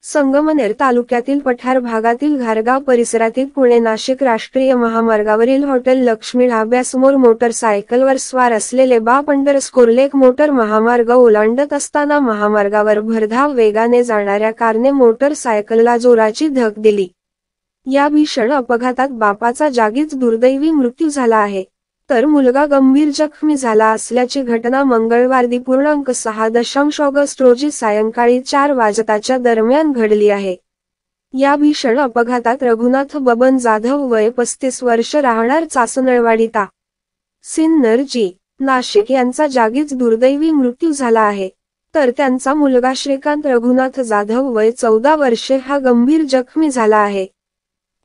संगमनेर तालुक्यातील पठार भागातील घारगाव परिसरातील पुणे-नाशिक राष्ट्रीय महामार्गावरील हॉटेल लक्ष्मी ढाब्यासमोर मोटरसायकलवर स्वार असलेले बा.लेक मोटर महामार्ग ओलांडत असताना महामार्गावर भरधाव वेगाने जाणाऱ्या कारने मोटरसायकलला जोराची धडक दिली. या भीषण अपघातात बापाचा जागीच दुर्दैवी मृत्यू झाला आहे, तर मुलगा गंभीर जखमी झाला असल्याची घटना मंगळवार दि. 6 ऑगस्ट रोजी सायंकाळी 4 वाजताच्या दरम्यान घडली आहे. या भीषण अपघातात रघुनाथ बबन जाधव वय 35 वर्ष राहणार चासनळवाडी ता. सिन्नर जी. नाशिक यांचा जागीच दुर्दैवी मृत्यू झाला आहे, तर त्यांचा मुलगा श्रीकांत रघुनाथ जाधव वय 14 वर्षे हा गंभीर जखमी झाला आहे.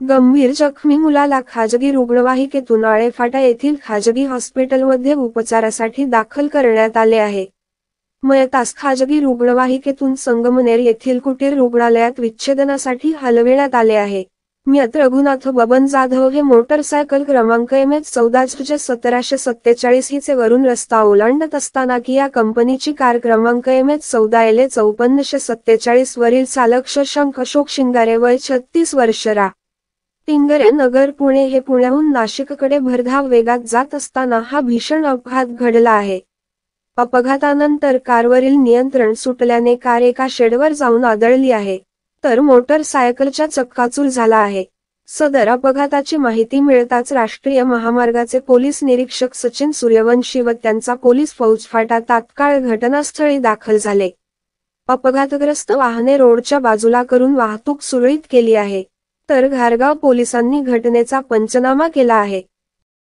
गंभीर जखमी मुलाला खाजगी रुग्णवाहिकेतून आळेफाटा येथील खाजगी हॉस्पिटलमध्ये उपचारासाठी दाखल करण्यात आले आहे. मयतास खाजगी रुग्णवाहिकेतून संगमनेर येथील कुटीर रुग्णालयात विच्छेदनासाठी हलविण्यात आले आहे. मयत रघुनाथ बबन जाधव हे मोटरसायकल क्रमांक MH14-1747 हिचे वरून रस्ता ओलांडत असताना किया कंपनीची कार क्रमांक MH14LA-5447 वरील चालक शशांक अशोक शिंगारे वय 36 वर्ष रा. टिंगरे नगर पुणे हे पुण्याहून नाशिककडे भरधाव वेगात जात असताना हा भीषण अपघात घडला आहे. अपघातानंतर कारवरील नियंत्रण सुटल्याने कार एका शेडवर जाऊन आदळली आहे, तर मोटरसायकलचा चक्काचूर झाला आहे. सदर अपघाताची माहिती मिळताच राष्ट्रीय महामार्गाचे पोलीस निरीक्षक सचिन सूर्यवंशी व त्यांचा पोलीस फौजफाटा तात्काळ घटनास्थळी दाखल झाले. अपघातग्रस्त वाहने रोडच्या बाजूला करून वाहतूक सुरळीत केली आहे, तर घारगाव पोलिसांनी घटनेचा पंचनामा केला आहे.